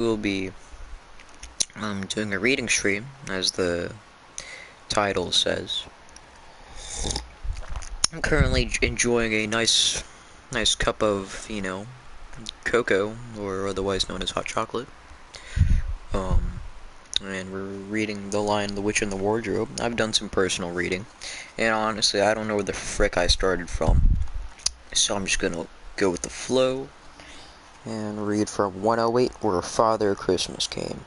We'll be doing a reading stream, as the title says. I'm currently enjoying a nice cup of, cocoa, or otherwise known as hot chocolate. And we're reading The Lion, the Witch, and the Wardrobe. I've done some personal reading, and honestly, I don't know where the frick I started from. So I'm just gonna go with the flow and read from 108, Where Father Christmas Came.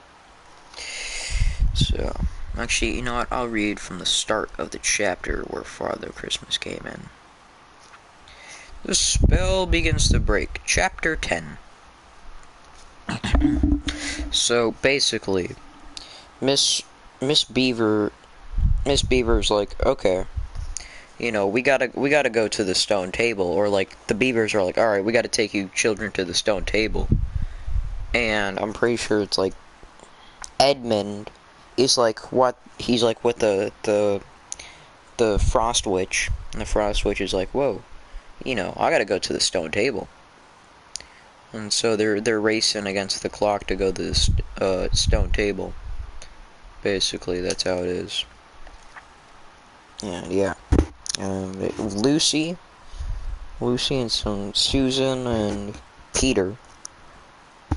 So, actually, you know what? I'll read from the start of the chapter where Father Christmas came in. The spell begins to break. Chapter 10. So, basically, Miss Beaver's like, okay, we gotta go to the stone table, or like the beavers are like, all right, we gotta take you children to the stone table. And I'm pretty sure it's like Edmund is like what he's like with the Frost Witch, and the Frost Witch is like, whoa, I gotta go to the stone table. And so they're racing against the clock to go to this stone table. Basically, that's how it is. And yeah, Lucy and some Susan and Peter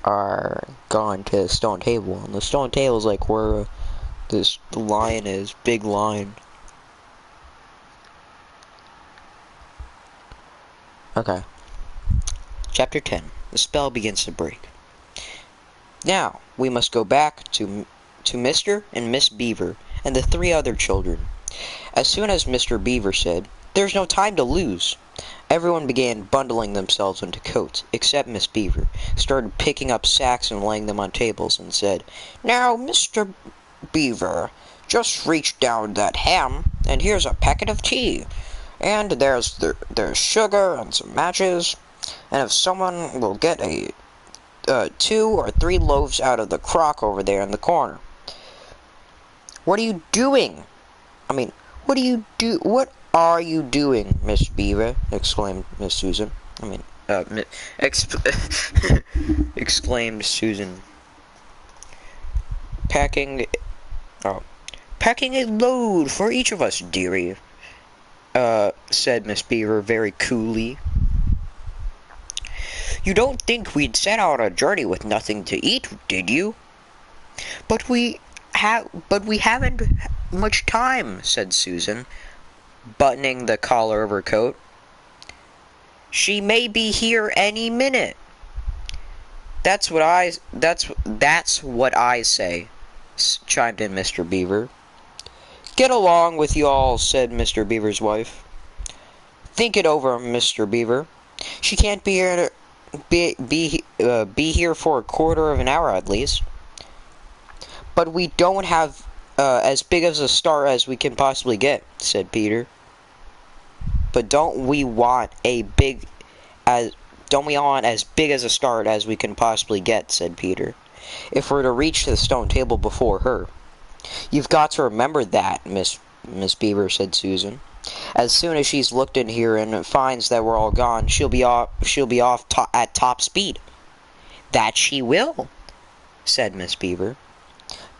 are gone to the stone table, and the stone table is like where this lion is, big lion. Okay. Chapter 10. The spell begins to break. Now, we must go back to Mr. and Miss Beaver and the 3 other children. As soon as Mr. Beaver said, "There's no time to lose," everyone began bundling themselves into coats, except Miss Beaver, started picking up sacks and laying them on tables, and said, "Now, Mr. Beaver, just reach down that ham, and here's a packet of tea. And there's sugar and some matches, and if someone will get 2 or 3 loaves out of the crock over there in the corner." "What are you doing? What are you doing, Miss Beaver?" exclaimed Miss Susan. Exclaimed Susan. Packing a load for each of us, dearie," said Miss Beaver very coolly. "You don't think we'd set out on a journey with nothing to eat, did you?" But we haven't much time," said Susan, buttoning the collar of her coat. "She may be here any minute." That's what I say," chimed in Mr. Beaver. "Get along with you all," said Mr. Beaver's wife. "Think it over, Mr. Beaver. She can't be here here for a quarter of an hour at least." "But we don't have as big as a start as we can possibly get," said Peter. "But don't we want as big as a start as we can possibly get," said Peter, "if we're to reach the stone table before her." "You've got to remember that, Miss Beaver," said Susan. "As soon as she's looked in here and finds that we're all gone, she'll be off at top speed." "That she will," said Miss Beaver.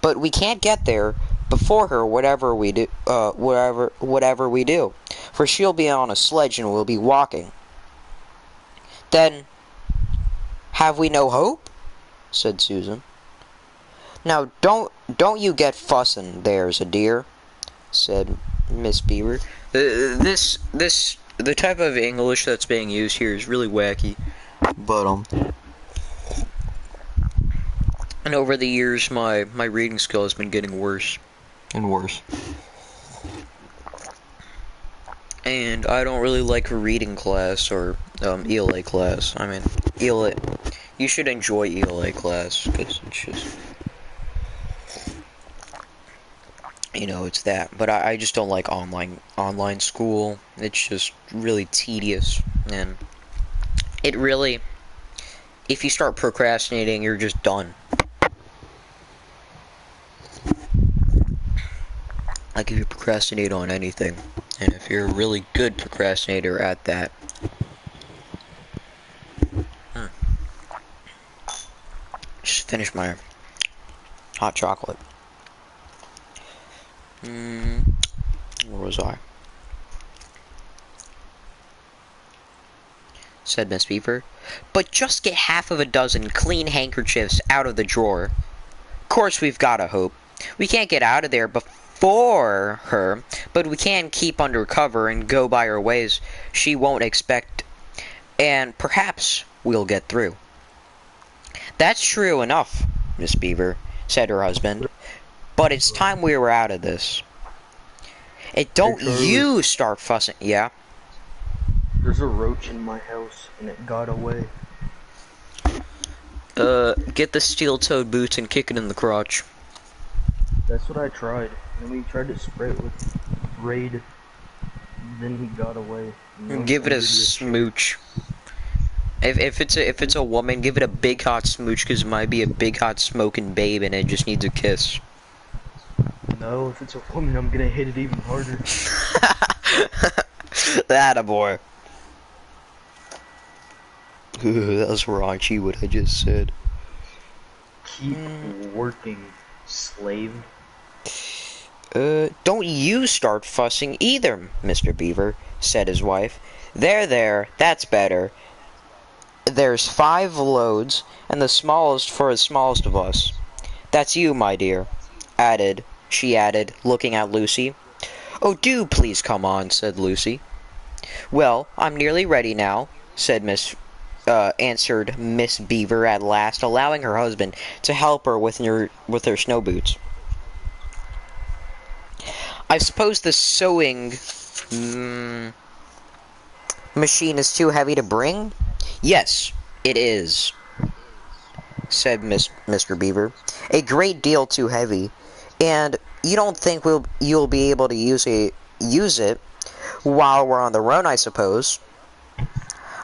"But we can't get there before her, whatever we do, for she'll be on a sledge and we'll be walking." "Then, have we no hope?" said Susan. "Now, don't you get fussin', there's a dear," said Miss Beaver. The type of English that's being used here is really wacky, but and over the years, my reading skill has been getting worse and worse. And I don't really like reading class or ELA class. ELA. You should enjoy ELA class, because it's just, it's that. But I just don't like online school. It's just really tedious, and it really, if you start procrastinating, you're just done. Like if you procrastinate on anything, and if you're a really good procrastinator at that, just finish my hot chocolate. Where was I? Said Miss Beaver. But just get half of a dozen clean handkerchiefs out of the drawer. Of course we've got a hope. We can't get out of there before her, but we can keep under cover and go by our ways she won't expect, and perhaps we'll get through. That's true enough, Miss Beaver, said her husband, but it's time we were out of this. And don't you start fussing. Yeah? There's a roach in my house, and it got away. Get the steel-toed boots and kick it in the crotch. That's what I tried. And we tried to spray it with Raid. Then he got away. Give it a smooch. If it's a woman, give it a big hot smooch, because it might be a big hot smoking babe and it just needs a kiss. No, if it's a woman, I'm gonna hit it even harder. Attaboy. That was raunchy what I just said. Keep working, slave. Don't you start fussing either, Mr. Beaver, said his wife. There, that's better. There's 5 loads, and the smallest for the smallest of us. That's you, my dear, she added, looking at Lucy. Oh, do please come on, said Lucy. Well, I'm nearly ready now, answered Miss Beaver at last, allowing her husband to help her with her snow boots. I suppose the sewing machine is too heavy to bring? Yes, it is, said Mr. Beaver. A great deal too heavy, and you don't think you'll be able to use it while we're on the run, I suppose?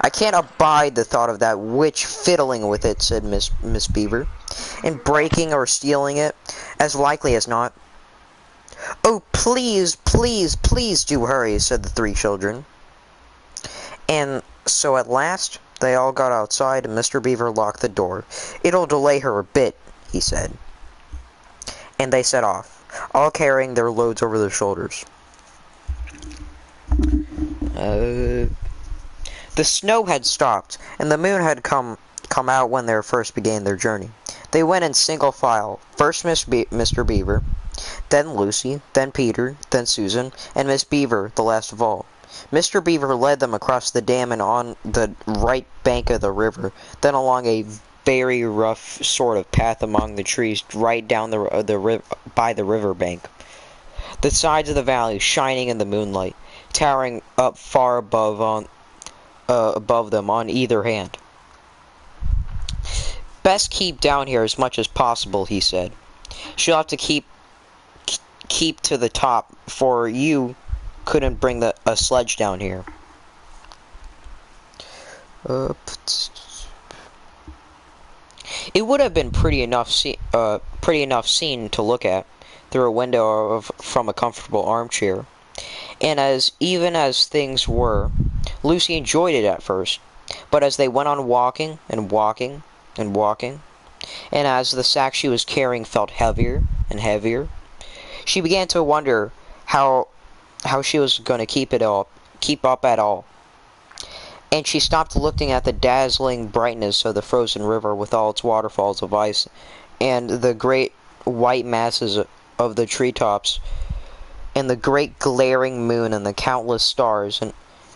I can't abide the thought of that witch fiddling with it, said Miss Beaver, and breaking or stealing it, as likely as not. Oh, please, please, please do hurry, said the 3 children. And so at last, they all got outside, and Mr. Beaver locked the door. It'll delay her a bit, he said. And they set off, all carrying their loads over their shoulders. The snow had stopped, and the moon had come out when they first began their journey. They went in single file, first Mr. Beaver, then Lucy, then Peter, then Susan, and Miss Beaver, the last of all. Mr. Beaver led them across the dam and on the right bank of the river, then along a very rough sort of path among the trees right down by the river bank. The sides of the valley shining in the moonlight, towering up far above them on either hand. Best keep down here as much as possible, he said. She'll have to keep to the top, for you couldn't bring a sledge down here. It would have been pretty enough scene to look at through a window from a comfortable armchair. And even as things were, Lucy enjoyed it at first. But as they went on walking and walking and walking, and as the sack she was carrying felt heavier and heavier, she began to wonder how she was going to keep up at all. And she stopped looking at the dazzling brightness of the frozen river with all its waterfalls of ice and the great white masses of the treetops and the great glaring moon and the countless stars,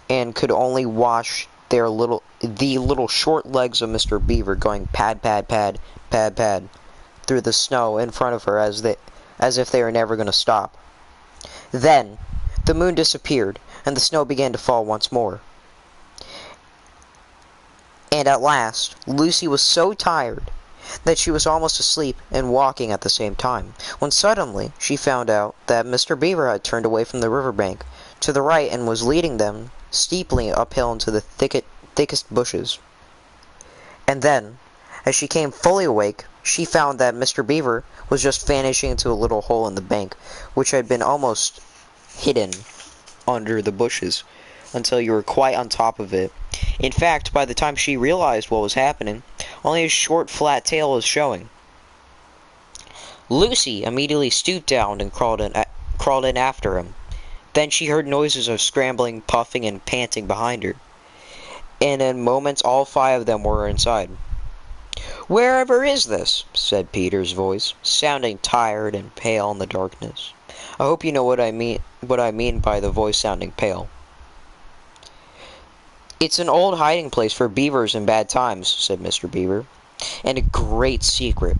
and could only watch the little short legs of Mr. Beaver going pad, pad, pad, pad, pad through the snow in front of her as if they were never going to stop. Then the moon disappeared, and the snow began to fall once more. And at last, Lucy was so tired that she was almost asleep and walking at the same time, when suddenly she found out that Mr. Beaver had turned away from the riverbank to the right and was leading them steeply uphill into the thickest bushes. And then, as she came fully awake, she found that Mr. Beaver was just vanishing into a little hole in the bank, which had been almost hidden under the bushes until you were quite on top of it. In fact, by the time she realized what was happening, only his short, flat tail was showing. Lucy immediately stooped down and crawled in after him. Then she heard noises of scrambling, puffing, and panting behind her, and in moments all five of them were inside. "Wherever is this?" said Peter's voice, sounding tired and pale in the darkness. I hope you know what I mean by the voice sounding pale. "It's an old hiding place for beavers in bad times," said Mr. Beaver, "and a great secret.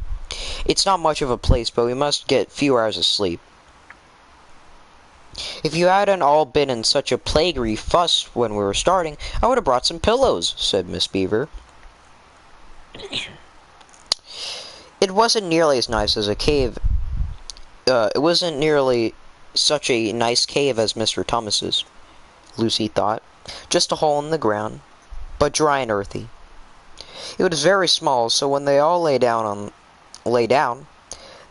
It's not much of a place, but we must get few hours of sleep." "If you hadn't all been in such a plaguey fuss when we were starting, I would have brought some pillows," said Miss Beaver. It wasn't nearly as nice as a cave. It wasn't nearly such a nice cave as Mr. Thomas's, Lucy thought. Just a hole in the ground, but dry and earthy. It was very small, so when they all lay down,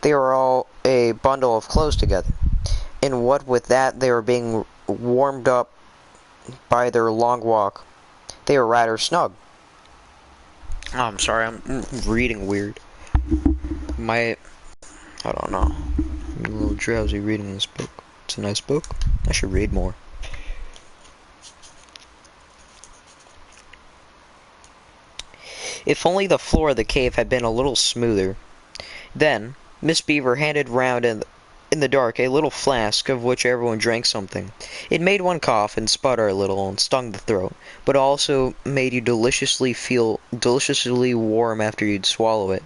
they were all a bundle of clothes together. And what with that, they were being warmed up by their long walk. They were rather snug. Oh, I'm sorry, I'm reading weird. I don't know. I'm a little drowsy reading this book. It's a nice book. I should read more. If only the floor of the cave had been a little smoother. Then, Miss Beaver handed round in the dark a little flask of which everyone drank something. It made one cough and sputter a little and stung the throat, but also made you deliciously warm after you'd swallow it,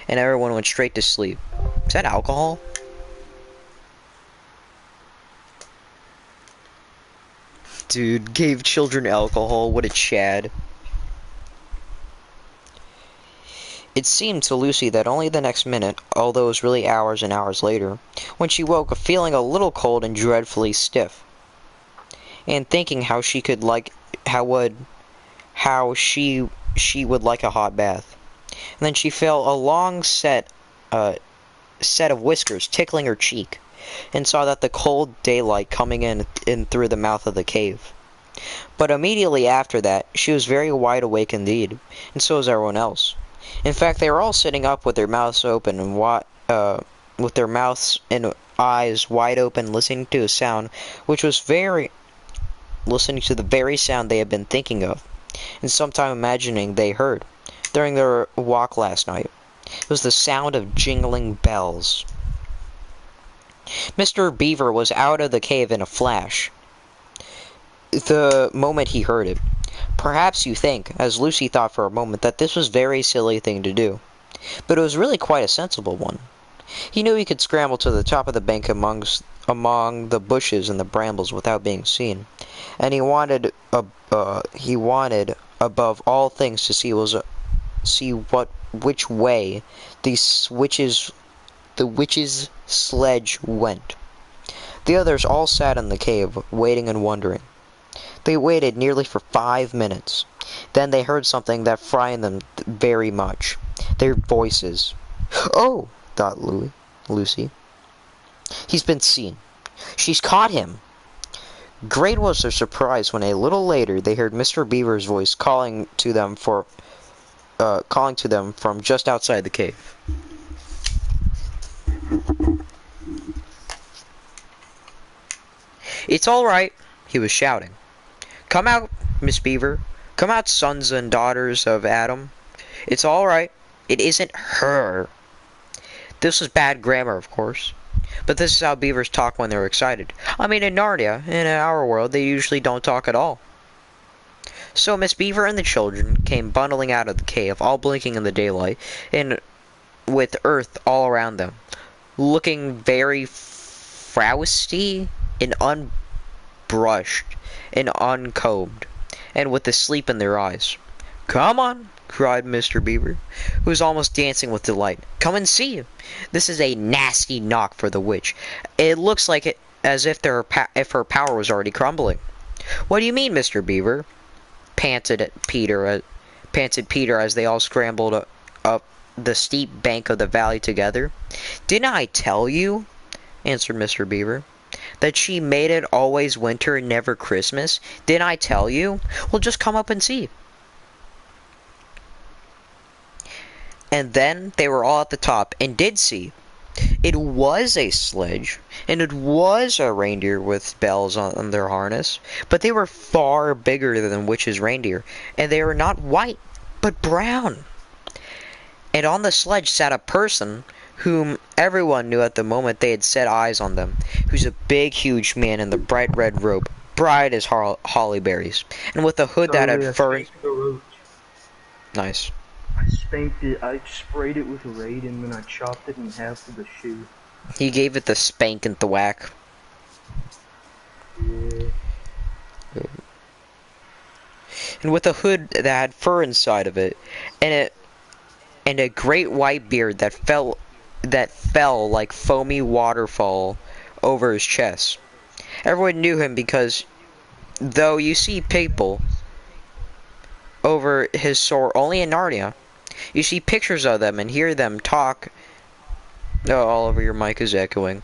and everyone went straight to sleep. Is that alcohol? Dude, gave children alcohol, what a chad. It seemed to Lucy that only the next minute, although it was really hours and hours later, when she woke feeling a little cold and dreadfully stiff, and thinking how she would like a hot bath. And then she felt a long set of whiskers tickling her cheek, and saw that the cold daylight coming in through the mouth of the cave. But immediately after that, she was very wide awake indeed, and so was everyone else. In fact, they were all sitting up with their mouths open and with their mouths and eyes wide open, listening to the very sound they had been thinking of, and sometime imagining they heard during their walk last night. It was the sound of jingling bells. Mr. Beaver was out of the cave in a flash the moment he heard it. Perhaps you think, as Lucy thought for a moment, that this was a very silly thing to do, but it was really quite a sensible one. He knew he could scramble to the top of the bank among the bushes and the brambles without being seen, and he wanted above all things to see which way the witch's sledge went. The others all sat in the cave, waiting and wondering. They waited nearly for 5 minutes. Then they heard something that frightened them very much. Their voices. "Oh," thought Lucy. "He's been seen. She's caught him." Great was their surprise when a little later they heard Mr. Beaver's voice calling to them from just outside the cave. "It's all right," he was shouting. "Come out, Miss Beaver. Come out, sons and daughters of Adam. It's all right. It isn't her." This was bad grammar, of course, but this is how beavers talk when they're excited. I mean, in Narnia, in our world, they usually don't talk at all. So Miss Beaver and the children came bundling out of the cave, all blinking in the daylight, and with earth all around them, looking very frowsty and unbrushed and uncombed, and with the sleep in their eyes. "Come on," cried Mr. Beaver, who was almost dancing with delight. "Come and see. This is a nasty knock for the witch. It looks like it as if her power was already crumbling." "What do you mean, Mr. Beaver?" panted Peter as they all scrambled up the steep bank of the valley together. "Didn't I tell you," answered Mr. Beaver, "that she made it always winter and never Christmas? Didn't I tell you? Well, just come up and see." And then they were all at the top, and did see. It was a sledge, and it was a reindeer with bells on their harness, but they were far bigger than Witch's reindeer, and they were not white, but brown. And on the sledge sat a person whom everyone knew at the moment they had set eyes on them, who's a big, huge man in the bright red robe, bright as holly berries, and with a hood that had Sorry, I fur. spanked the roach. Nice. I spanked it. I sprayed it with a raid and then I chopped it in half with a shoe. He gave it the spank and the whack. Yeah. And with a hood that had fur inside of it, and a great white beard that fell like foamy waterfall over his chest. Everyone knew him because though you see people over his sword only in Narnia, you see pictures of them and hear them talk. Oh, Oliver, your mic is echoing.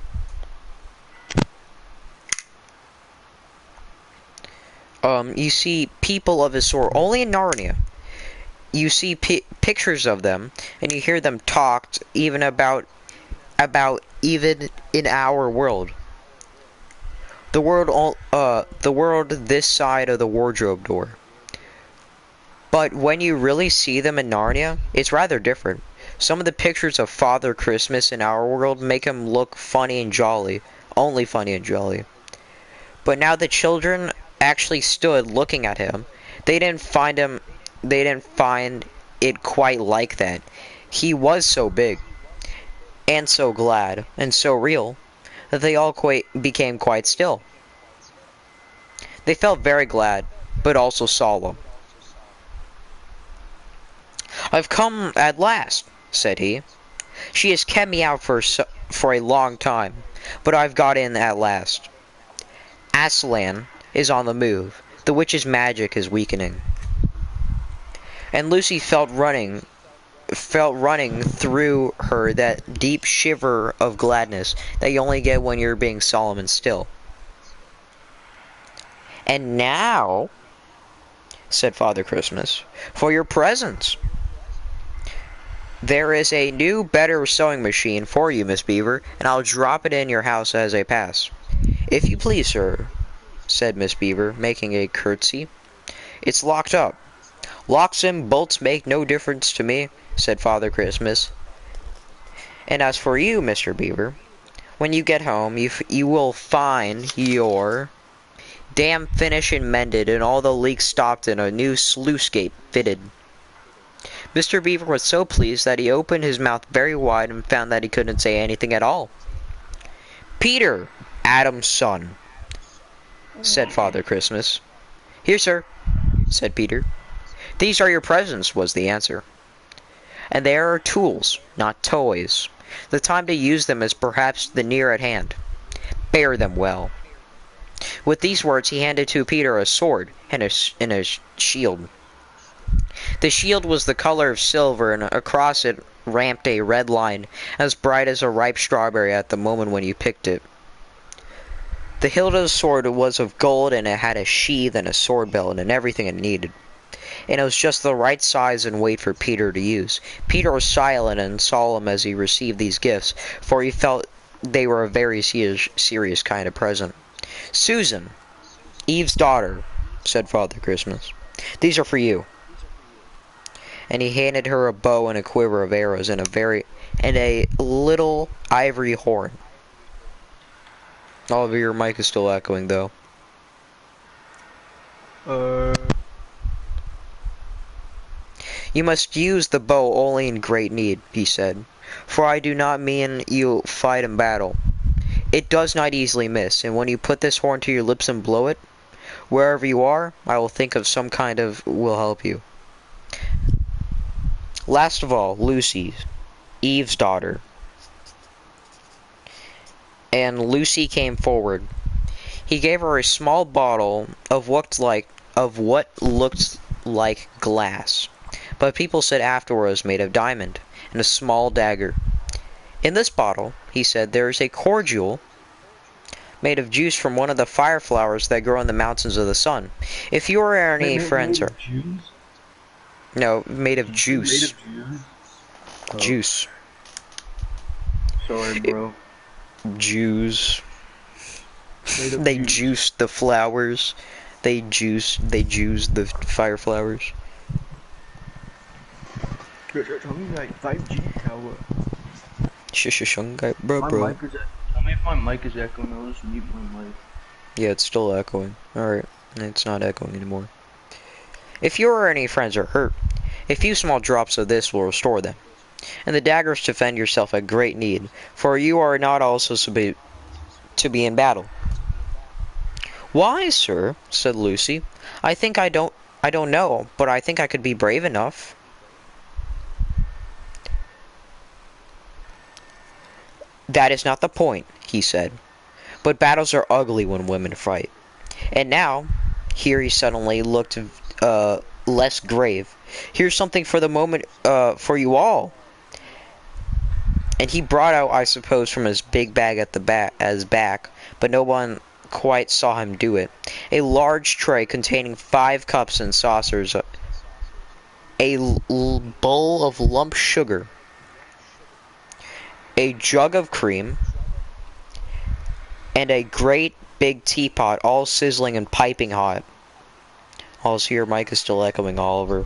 You see people of his sort only in Narnia. You see pictures of them, and you hear them talked even about even in our world. The world this side of the wardrobe door. But when you really see them in Narnia, it's rather different. Some of the pictures of Father Christmas in our world make him look funny and jolly, only funny and jolly. But now the children actually stood looking at him. They didn't find it quite like that. He was so big, and so glad, and so real, that they all became quite still. They felt very glad, but also solemn. "I've come at last," said he. "She has kept me out for a long time, but I've got in at last. Aslan is on the move. The witch's magic is weakening." And Lucy felt running through her that deep shiver of gladness that you only get when you're being solemn and still. "And now," said Father Christmas, "for your presents. There is a new, better sewing machine for you, Miss Beaver, and I'll drop it in your house as I pass." "If you please, sir," said Miss Beaver, making a curtsy. "It's locked up." "Locks and bolts make no difference to me," said Father Christmas. "And as for you, Mr. Beaver, when you get home, you will find your dam finished and mended, and all the leaks stopped, and a new sluice gate fitted." Mr. Beaver was so pleased that he opened his mouth very wide and found that he couldn't say anything at all. "Peter, Adam's son," said Father Christmas. "Here, sir," said Peter. "These are your presents," was the answer. "And they are tools, not toys. The time to use them is perhaps the near at hand. Bear them well." With these words he handed to Peter a sword and a shield. The shield was the color of silver, and across it ramped a red line as bright as a ripe strawberry at the moment when you picked it. The hilt of the sword was of gold, and it had a sheath and a sword belt and everything it needed. And it was just the right size and weight for Peter to use. Peter was silent and solemn as he received these gifts, for he felt they were a very serious kind of present. "Susan, Eve's daughter," said Father Christmas, "these are for you." And he handed her a bow and a quiver of arrows and a little ivory horn. Oliver, your mic is still echoing though. "You must use the bow only in great need," he said, "for I do not mean you fight in battle. It does not easily miss, and when you put this horn to your lips and blow it, wherever you are, I will think of some kind of will help you. Last of all, Lucy, Eve's daughter." And Lucy came forward. He gave her a small bottle of what looked like glass, but people said afterwards made of diamond, and a small dagger. "In this bottle," he said, "there is a cordial made of juice from one of the fire flowers that grow in the mountains of the sun. If you or any friends are..." No, made of juice. Made of juice? Oh. Juice. sorry, bro. Jews. Straight up They Jews. juiced the flowers. They juiced the fire flowers. Like 5G tower. Shishishungai, bro, My bro. mic is. Tell me if my mic is echoing. I'll just mute my mic. Yeah, it's still echoing. Alright, it's not echoing anymore. If you or any friends are hurt, a few small drops of this will restore them. And the daggers to defend yourself at great need, for you are not also to be in battle. Why, sir? Said Lucy. I don't know, but I think I could be brave enough. That is not the point, he said. But battles are ugly when women fight. And now, here he suddenly looked less grave. Here's something for the moment for you all. And he brought out, I suppose, from his big bag at the back, but no one quite saw him do it. A large tray containing 5 cups and saucers, a bowl of lump sugar, a jug of cream, and a great big teapot, all sizzling and piping hot. Also, your mic is still echoing, Oliver.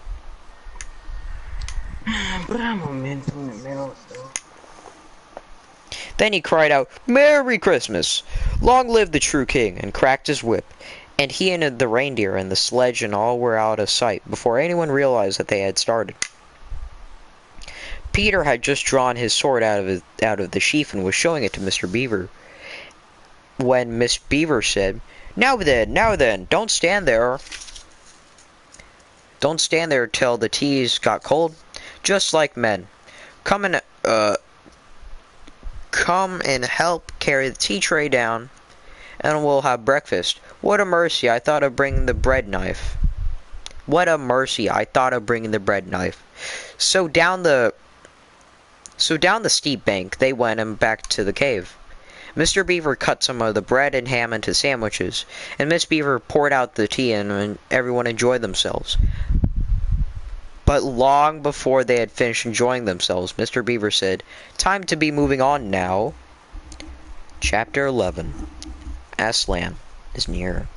Then he cried out, "Merry Christmas! Long live the true king!" and cracked his whip. And he and the reindeer and the sledge and all were out of sight before anyone realized that they had started. Peter had just drawn his sword out of the sheath and was showing it to Mr. Beaver, when Miss Beaver said, now then, don't stand there. Don't stand there till the tea's got cold. Just like men. Come and help carry the tea tray down, and we'll have breakfast. What a mercy, I thought of bringing the bread knife. What a mercy, I thought of bringing the bread knife. So down the steep bank they went and back to the cave. Mr. Beaver cut some of the bread and ham into sandwiches, and Miss Beaver poured out the tea and everyone enjoyed themselves. But long before they had finished enjoying themselves, Mr. Beaver said, "Time to be moving on now." Chapter 11. Aslan is near.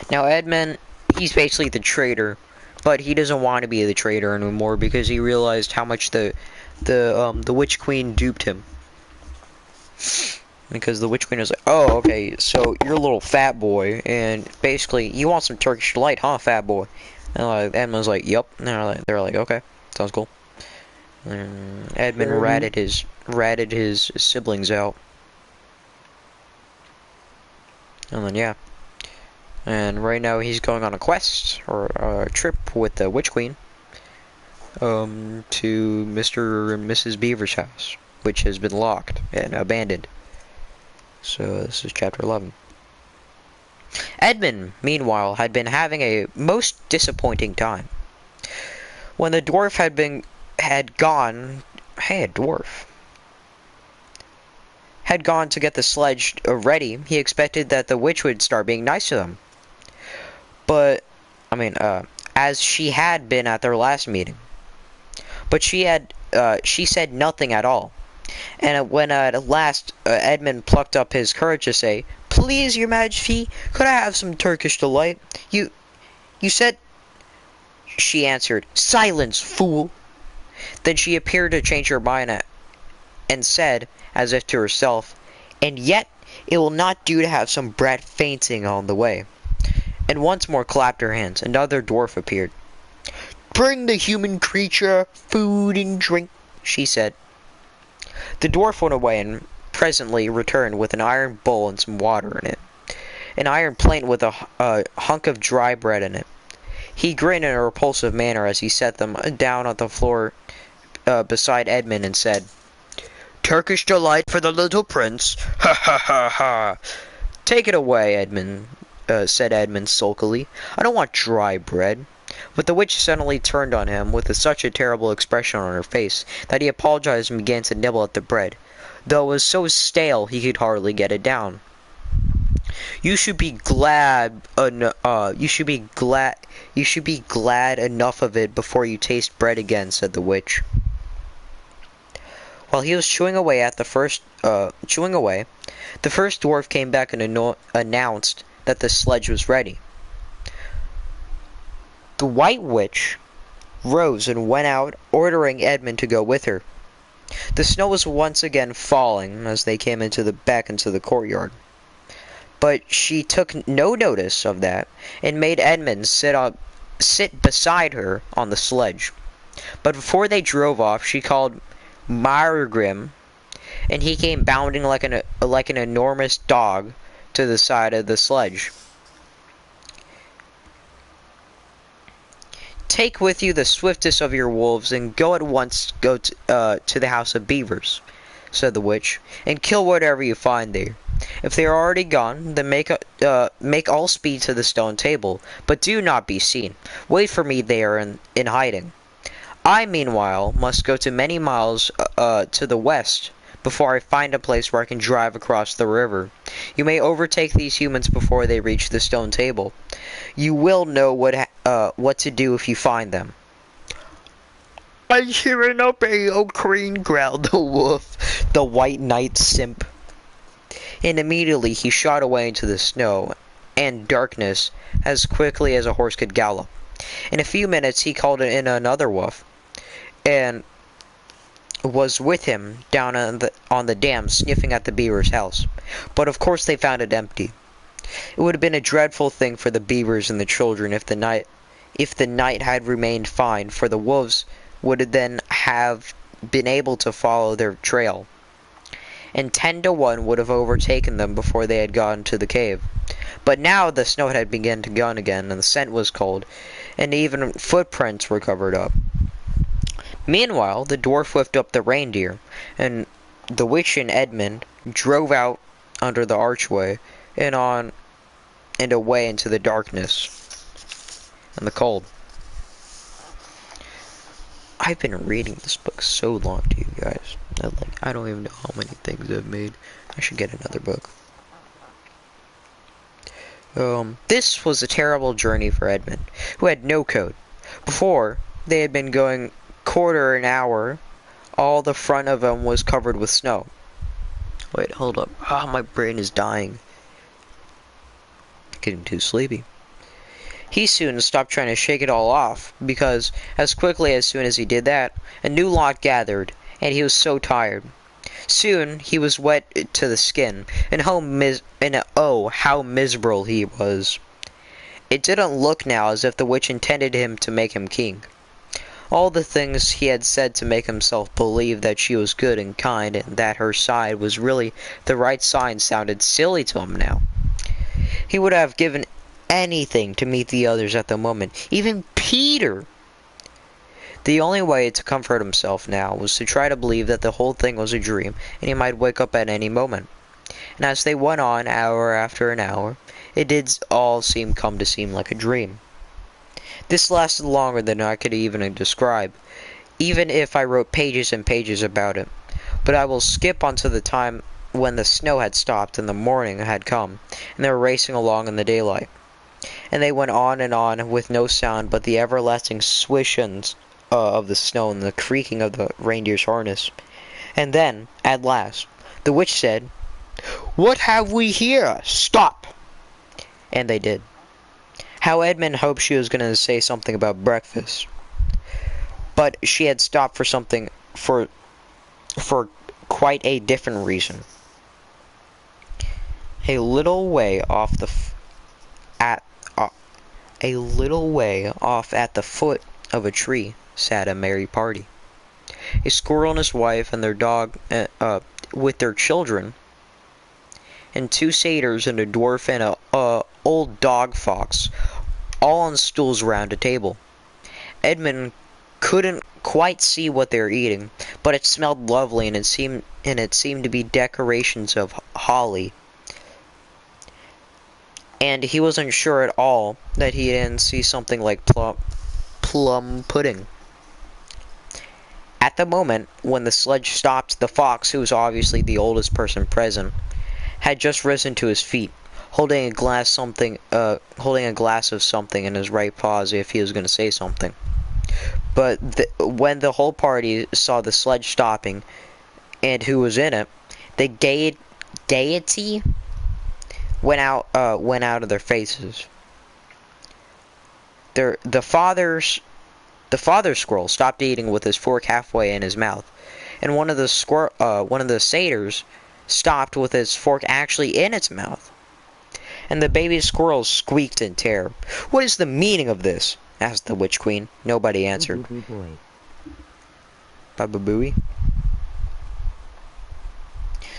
Now Edmund, he's basically the traitor, but he doesn't want to be the traitor anymore because he realized how much the Witch Queen duped him. Because the Witch Queen was like, "Oh, okay, so you're a little fat boy, and basically you want some Turkish delight, huh, fat boy?" And Edmund's like, "Yup." And they're like, "Okay, sounds cool." And Edmund ratted his siblings out. And then yeah. And right now he's going on a quest or a trip with the Witch Queen to Mr. and Mrs. Beaver's house, which has been locked and abandoned. So this is chapter 11. Edmund, meanwhile, had been having a most disappointing time. When the dwarf had gone to get the sledge ready, he expected that the witch would start being nice to them. But, as she had been at their last meeting. But she said nothing at all. And when at last Edmund plucked up his courage to say, "Please, your majesty, could I have some Turkish delight? You said..." She answered, "Silence, fool!" Then she appeared to change her mind and said, as if to herself, "And yet it will not do to have some brat fainting on the way." And once more clapped her hands. Another dwarf appeared. "Bring the human creature food and drink," she said. The dwarf went away and presently returned with an iron bowl and some water in it. An iron plate with a hunk of dry bread in it. He grinned in a repulsive manner as he set them down on the floor beside Edmund and said, "Turkish delight for the little prince. Ha ha ha ha." "Take it away, Edmund," said Edmund sulkily. "I don't want dry bread." But the witch suddenly turned on him with such a terrible expression on her face that he apologized and began to nibble at the bread, though it was so stale he could hardly get it down. You should be glad enough of it before you taste bread again," said the witch. While he was chewing away, the first dwarf came back and announced that the sledge was ready. The White Witch rose and went out, ordering Edmund to go with her. The snow was once again falling as they came back into the courtyard. But she took no notice of that and made Edmund sit beside her on the sledge. But before they drove off, she called Margrim, and he came bounding like an enormous dog to the side of the sledge. "Take with you the swiftest of your wolves and go at once to the house of beavers," said the witch, "and kill whatever you find there. If they are already gone, then make all speed to the stone table, but do not be seen. Wait for me there in hiding. I, meanwhile, must go to many miles to the west before I find a place where I can drive across the river. You may overtake these humans before they reach the stone table. You will know what to do if you find them." "I hear and obey, O Queen," growled the wolf, the white knight simp. And immediately he shot away into the snow and darkness as quickly as a horse could gallop. In a few minutes he called in another wolf, and was with him down on the dam sniffing at the beaver's house. But of course they found it empty. It would have been a dreadful thing for the beavers and the children if the night had remained fine, for the wolves would then have been able to follow their trail, and 10 to 1 would have overtaken them before they had gotten to the cave. But now the snow had begun to gun again, and the scent was cold, and even footprints were covered up. Meanwhile, the dwarf whipped up the reindeer, and the witch and Edmund drove out under the archway and away into the darkness and the cold. I've been reading this book so long to you guys. I don't even know how many things I've made. I should get another book. This was a terrible journey for Edmund, who had no coat. Before, they had been going quarter an hour. All the front of him was covered with snow. Wait, hold up. Ah, my brain is dying. Getting too sleepy. He soon stopped trying to shake it all off, because as soon as he did that, a new lot gathered, and he was so tired. Soon he was wet to the skin, and oh, how miserable he was. It didn't look now as if the witch intended him to make him king. All the things he had said to make himself believe that she was good and kind, and that her side was really the right side, sounded silly to him now. He would have given anything to meet the others at the moment, even Peter. The only way to comfort himself now was to try to believe that the whole thing was a dream, and he might wake up at any moment. And as they went on, hour after an hour, it did all come to seem like a dream. This lasted longer than I could even describe, even if I wrote pages and pages about it. But I will skip on to the time when the snow had stopped and the morning had come, and they were racing along in the daylight. And they went on with no sound but the everlasting swishings of the snow and the creaking of the reindeer's harness. And then, at last, the witch said, "What have we here? Stop!" And they did. How Edmund hoped she was going to say something about breakfast. But she had stopped for quite a different reason. A little way off at the foot of a tree sat a merry party. A squirrel and his wife and their dog with their children, and 2 satyrs and a dwarf and a old dog fox, all on stools round a table. Edmund couldn't quite see what they were eating, but it smelled lovely, and it seemed to be decorations of holly. And he wasn't sure at all that he didn't see something like plum pudding. At the moment when the sledge stopped, the fox, who was obviously the oldest person present, had just risen to his feet, holding a glass of something in his right paw as if he was going to say something. But when the whole party saw the sledge stopping, and who was in it, the gaiety went out of their faces. The father squirrel stopped eating with his fork halfway in his mouth, and one of the satyrs stopped with his fork actually in its mouth. And the baby squirrels squeaked in terror. "What is the meaning of this?" asked the witch queen. Nobody answered. Baba Booey.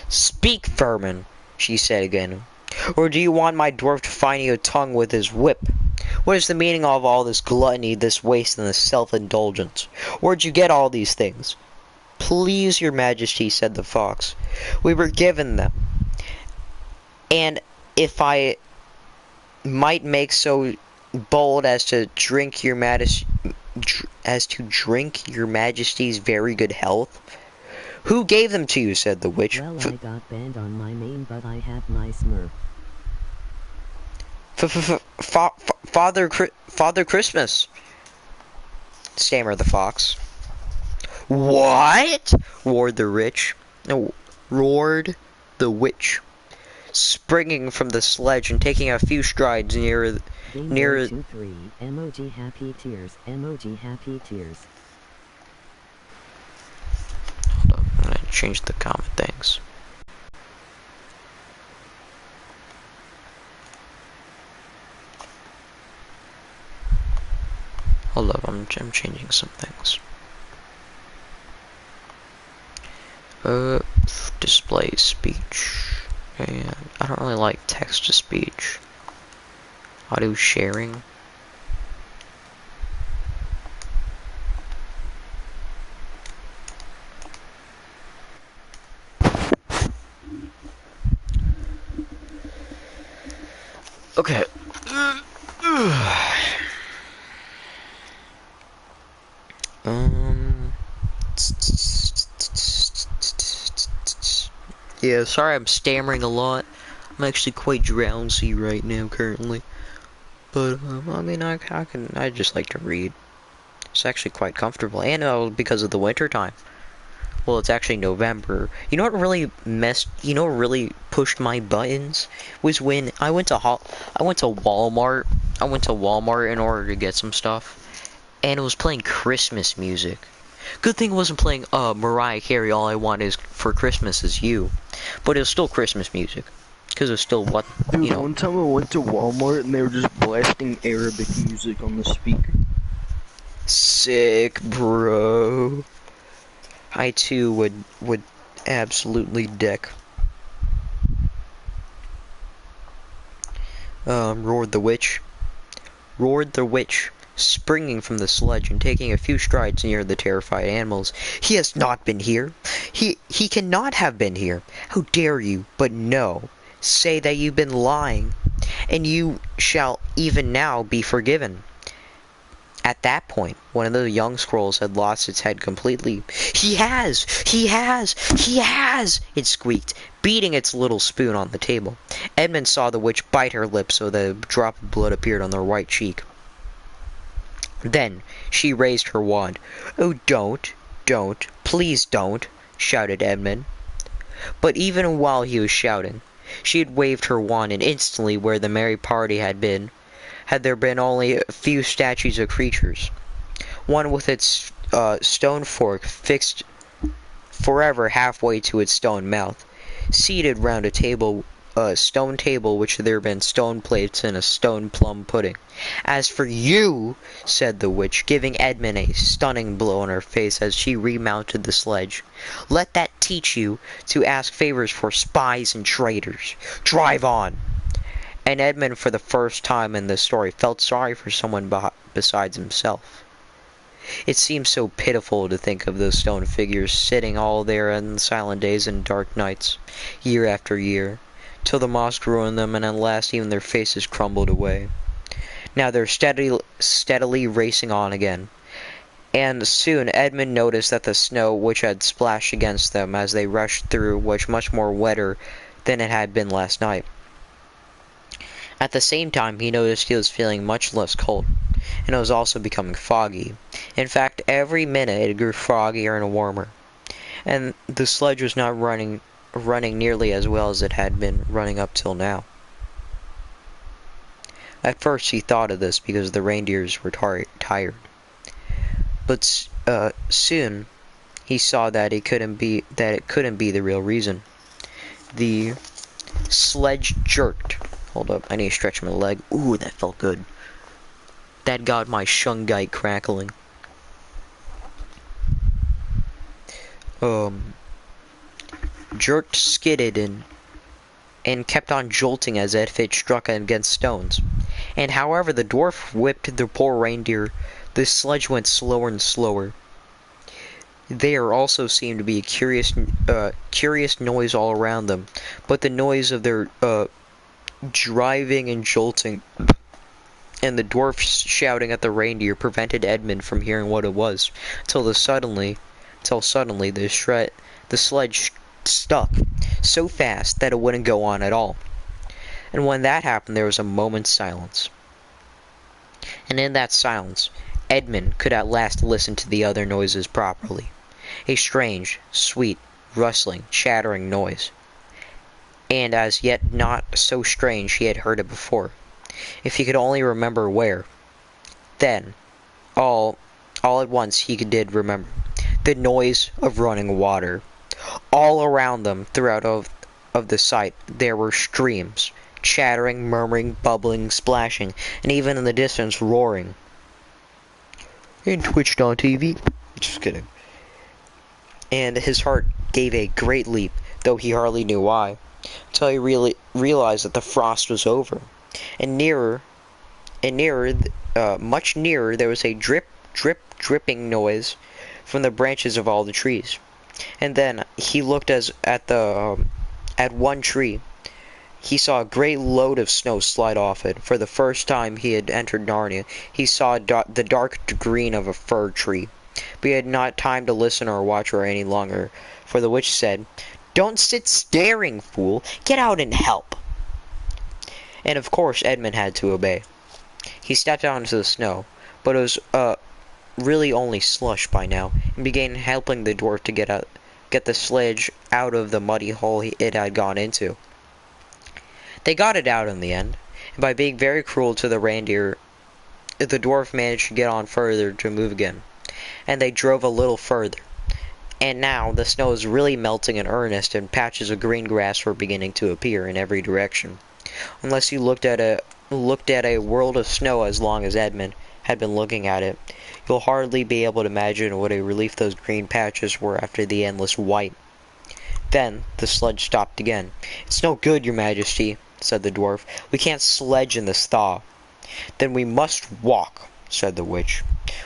"Speak, vermin," she said again. "Or do you want my dwarf to find you a tongue with his whip? What is the meaning of all this gluttony, this waste, and this self-indulgence? Where'd you get all these things?" "Please, your majesty," said the fox, "we were given them. And if I might make so bold as to drink your majesty's very good health." "Who gave them to you?" said the witch. "Well, I got banned on my name, but I have my smurf." Father Christmas," stammered the fox. "What?" roared the witch, springing from the sledge and taking a few strides nearer. Game 2-3, emoji happy tears, emoji happy tears. Hold on, I'm gonna change the comment things. Hold up, I'm changing some things. Display speech. And I don't really like text to speech. Audio sharing. Okay. Yeah, sorry I'm stammering a lot. I'm actually quite drowsy right now currently. But, I mean, I just like to read. It's actually quite comfortable. And, because of the winter time. Well, it's actually November. You know what really pushed my buttons? Was when I went to Walmart. I went to Walmart in order to get some stuff. And it was playing Christmas music. Good thing it wasn't playing Mariah Carey, "All I Want Is for Christmas Is You." But it was still Christmas music. Because it was still what, Dude, one time I went to Walmart and they were just blasting Arabic music on the speaker. Sick, bro. I too would absolutely deck. Roared the witch. Roared the witch, springing from the sledge and taking a few strides near the terrified animals. "He has not been here. He cannot have been here. How dare you? But no. Say that you've been lying, and you shall even now be forgiven." At that point, one of the young squirrels had lost its head completely. He has! He has! He has! It squeaked, beating its little spoon on the table. Edmund saw the witch bite her lip so that a drop of blood appeared on her right cheek. Then she raised her wand. "Oh, don't, please don't," shouted Edmund. But even while he was shouting, she had waved her wand, and instantly where the merry party had there been only a few statues of creatures. One with its stone fork fixed forever halfway to its stone mouth, seated round a stone table which there had been stone plates and a stone plum pudding. "As for you," said the witch, giving Edmund a stunning blow on her face as she remounted the sledge, "let that teach you to ask favors for spies and traitors. Drive on." And Edmund, for the first time in this story, felt sorry for someone besides himself. It seemed so pitiful to think of those stone figures sitting all there in silent days and dark nights, year after year, till the moss grew on them and at last even their faces crumbled away. Now they're steadily racing on again. And soon Edmund noticed that the snow which had splashed against them as they rushed through was much more wetter than it had been last night. At the same time, he noticed he was feeling much less cold, and it was also becoming foggy. In fact, every minute it grew foggier and warmer. and the sledge was not running nearly as well as it had been running up till now. At first he thought of this because the reindeers were tired, but soon he saw that it couldn't be the real reason. The sledge jerked. Hold up, I need to stretch my leg. Ooh, that felt good. That got my shungite crackling. Jerked, skidded, and kept on jolting as if it struck against stones. And however the dwarf whipped the poor reindeer, the sledge went slower and slower. There also seemed to be a curious noise all around them, but the noise of their driving and jolting and the dwarf shouting at the reindeer prevented Edmund from hearing what it was, till suddenly the sledge stuck so fast that it wouldn't go on at all. And when that happened, there was a moment's silence. And in that silence, Edmund could at last listen to the other noises properly. A strange, sweet, rustling, chattering noise. And as yet not so strange he had heard it before. If he could only remember where. Then, all at once he did remember. The noise of running water. All around them, throughout of the sight, there were streams, chattering, murmuring, bubbling, splashing, and even in the distance, roaring. And Twitch.tv. Just kidding. And his heart gave a great leap, though he hardly knew why, until he really realized that the frost was over. And much nearer, there was a drip, drip, dripping noise from the branches of all the trees. And then he looked at one tree. He saw a great load of snow slide off it. For the first time he had entered Narnia, he saw the dark green of a fir tree. But he had not time to listen or watch her any longer, for the witch said, "Don't sit staring, fool! Get out and help!" And of course Edmund had to obey. He stepped out into the snow, but it was really only slush by now, and began helping the dwarf to get the sledge out of the muddy hole it had gone into. They got it out in the end, and by being very cruel to the reindeer, the dwarf managed to get on further to move again, and they drove a little further. And now the snow was really melting in earnest, and patches of green grass were beginning to appear in every direction. Unless you looked at a world of snow as long as Edmund had been looking at it, you'll hardly be able to imagine what a relief those green patches were after the endless white. Then the sledge stopped again. "It's no good, your majesty," said the dwarf. "We can't sledge in this thaw." "Then we must walk," said the witch.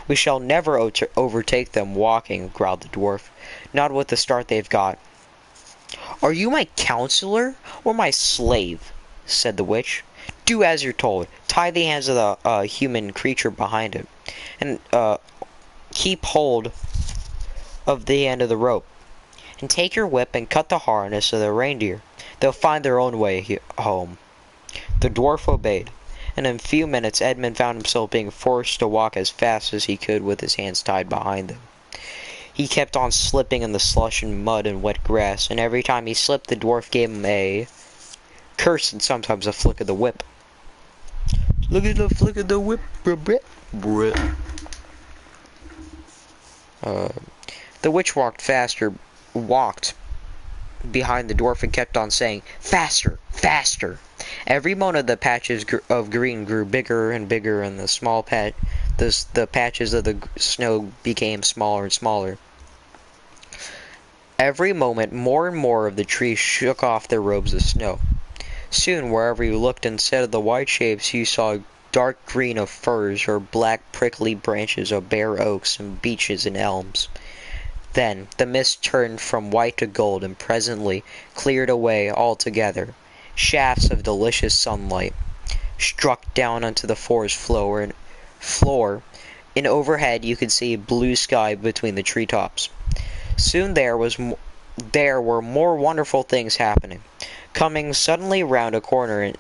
"We shall never overtake them walking," growled the dwarf. "Not with the start they've got." "Are you my counselor or my slave?" said the witch. "Do as you're told. Tie the hands of the human creature behind it, and keep hold of the end of the rope. And take your whip and cut the harness of the reindeer. They'll find their own way home." The dwarf obeyed, and in a few minutes Edmund found himself being forced to walk as fast as he could with his hands tied behind him. He kept on slipping in the slush and mud and wet grass, and every time he slipped the dwarf gave him a curse and sometimes a flick of the whip. "Look at the flick of the whip, bruh. The witch walked behind the dwarf and kept on saying, "Faster, faster!" Every moment the patches of green grew bigger and bigger, and the patches of the snow became smaller and smaller. Every moment more and more of the trees shook off their robes of snow. Soon, wherever you looked, instead of the white shapes, you saw dark green of firs or black prickly branches of bare oaks and beeches and elms. Then the mist turned from white to gold and presently cleared away altogether. Shafts of delicious sunlight struck down onto the forest floor, and overhead you could see blue sky between the treetops. Soon there were more wonderful things happening. Coming suddenly round a corner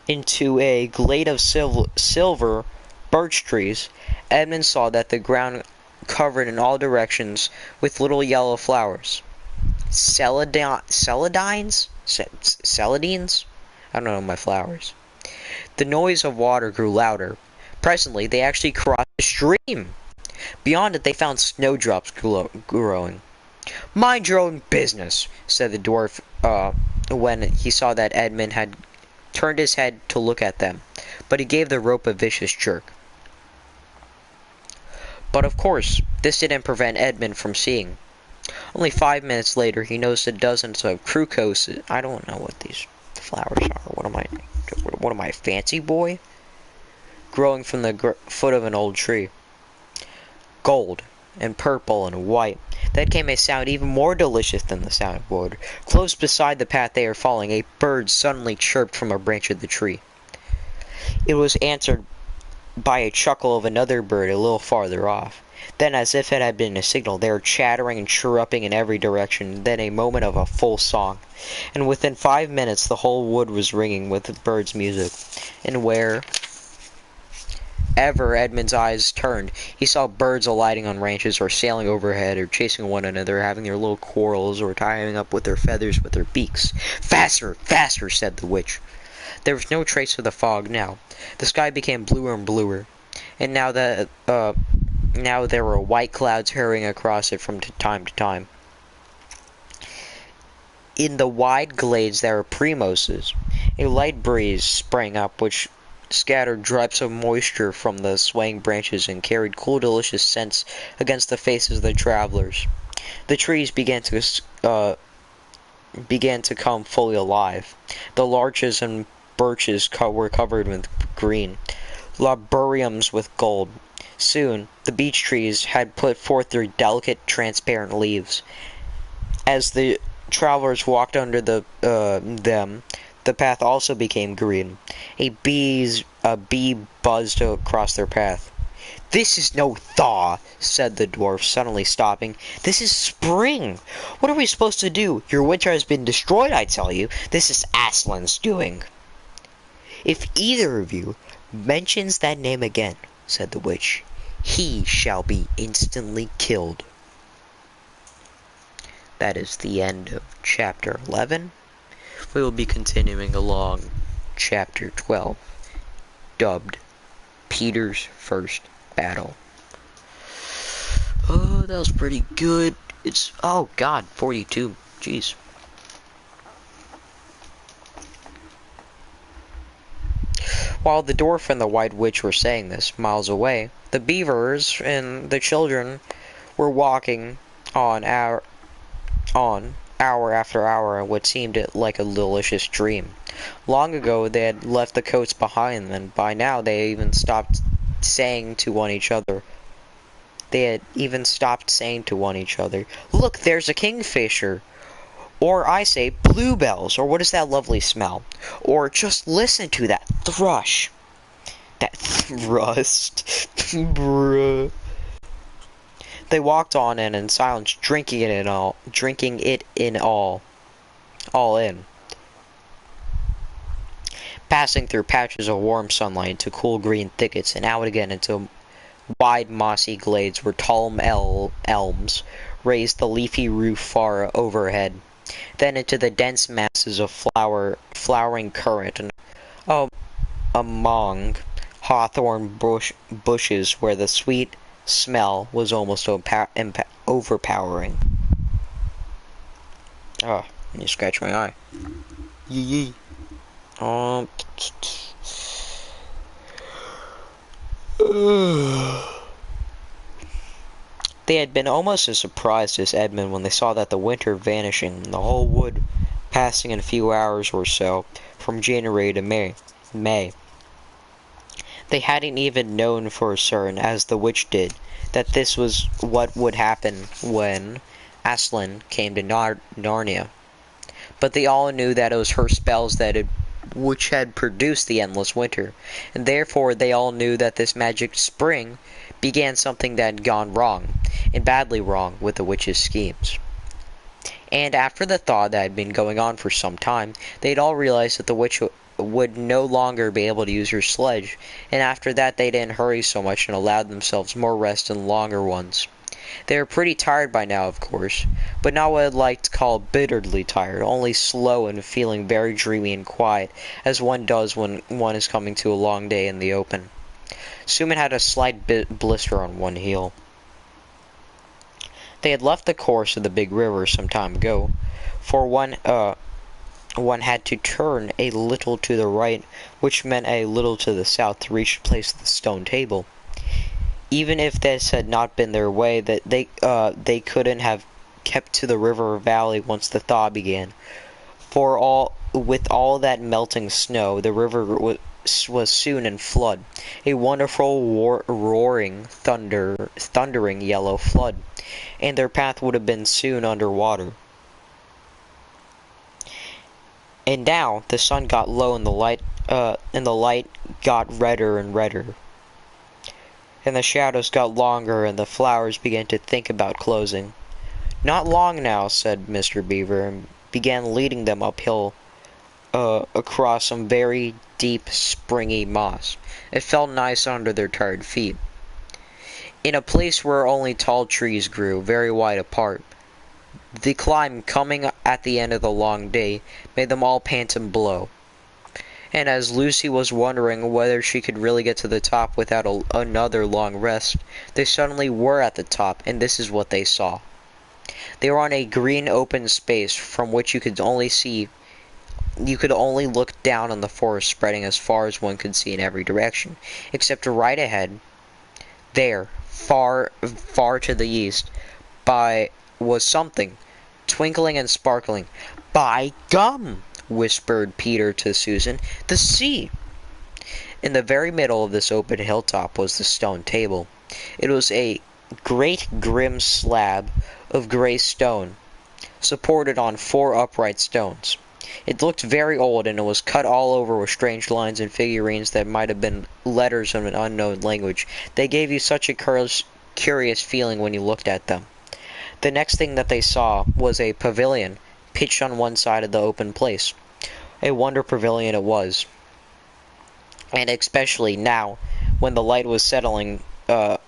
into a glade of silver birch trees, Edmund saw that the ground covered in all directions with little yellow flowers. Celandines? Celandines? I don't know my flowers. The noise of water grew louder. Presently, they actually crossed a stream. Beyond it, they found snowdrops growing. "Mind your own business," said the dwarf when he saw that Edmund had turned his head to look at them, but he gave the rope a vicious jerk. But of course, this didn't prevent Edmund from seeing. Only 5 minutes later, he noticed dozens of crocus. I don't know what these flowers are. What am I, a fancy boy? Growing from the foot of an old tree. Gold and purple and white. Then came a sound even more delicious than the sound of water. Close beside the path they were following, a bird suddenly chirped from a branch of the tree. It was answered by a chuckle of another bird a little farther off. Then, as if it had been a signal, they were chattering and chirruping in every direction. Then a moment of a full song, and within 5 minutes the whole wood was ringing with the birds' music. And wherever Edmund's eyes turned, he saw birds alighting on branches, or sailing overhead, or chasing one another, having their little quarrels, or tying up with their feathers with their beaks. "Faster, faster!" said the witch. There was no trace of the fog now. The sky became bluer and bluer, and now there were white clouds hurrying across it from time to time. In the wide glades there were primroses. A light breeze sprang up, which scattered drops of moisture from the swaying branches and carried cool, delicious scents against the faces of the travelers. The trees began to come fully alive. The larches and birches were covered with green, laburnums with gold. Soon the beech trees had put forth their delicate, transparent leaves. As the travelers walked under them, the path also became green. A bee buzzed across their path. "This is no thaw," said the dwarf, suddenly stopping. "This is spring. What are we supposed to do? Your winter has been destroyed, I tell you. This is Aslan's doing." "If either of you mentions that name again," said the witch, "he shall be instantly killed." That is the end of chapter 11. We will be continuing along chapter 12, dubbed Peter's First Battle. Oh, that was pretty good. Oh god, 42. Jeez. While the dwarf and the white witch were saying this, miles away, the beavers and the children were walking on hour after hour in what seemed like a delicious dream. Long ago they had left the coats behind them. By now they had even stopped saying to one another, "Look, there's a kingfisher!" Or I say, "Bluebells!" Or "What is that lovely smell?" Or "Just listen to that thrush!" That thrust. Bruh. They walked on in silence, drinking it all in. Passing through patches of warm sunlight to cool green thickets, and out again into wide mossy glades where tall elms raised the leafy roof far overhead. Then into the dense masses of flowering currant and among hawthorn bushes where the sweet smell was almost overpowering. Oh, you scratch my eye. Yee. They had been almost as surprised as Edmund when they saw that the winter vanishing, and the whole wood passing in a few hours or so, from January to May. They hadn't even known for certain, as the witch did, that this was what would happen when Aslan came to Narnia. But they all knew that it was her spells which had produced the endless winter, and therefore they all knew that this magic spring began something that had gone wrong, and badly wrong, with the witch's schemes. And after the thaw that had been going on for some time, they'd all realized that the witch would no longer be able to use her sledge, and after that they didn't hurry so much and allowed themselves more rest and longer ones. They were pretty tired by now, of course, but not what I'd like to call bitterly tired, only slow and feeling very dreamy and quiet, as one does when one is coming to a long day in the open. Suman had a slight blister on one heel. They had left the course of the big river some time ago, for one had to turn a little to the right, which meant a little to the south to reach the place of the stone table. Even if this had not been their way, that they couldn't have kept to the river or valley once the thaw began. With all that melting snow, the river was soon in flood, a wonderful roaring, thundering yellow flood, and their path would have been soon under water. And now the sun got low, and the light got redder and redder, and the shadows got longer, and the flowers began to think about closing. "Not long now," said Mr. Beaver, and began leading them uphill across some very deep, springy moss. It felt nice under their tired feet. In a place where only tall trees grew, very wide apart. The climb, coming at the end of the long day, made them all pant and blow. And as Lucy was wondering whether she could really get to the top without another long rest, they suddenly were at the top, and this is what they saw. They were on a green open space from which you could only look down on the forest spreading as far as one could see in every direction, except right ahead, there, far, far to the east, was something, twinkling and sparkling. "By gum!" whispered Peter to Susan. "The sea!" In the very middle of this open hilltop was the stone table. It was a great grim slab of grey stone, supported on 4 upright stones. It looked very old, and it was cut all over with strange lines and figurines that might have been letters of an unknown language. They gave you such a curious feeling when you looked at them. The next thing that they saw was a pavilion pitched on one side of the open place. A wonder pavilion it was, and especially now, when the light was setting, the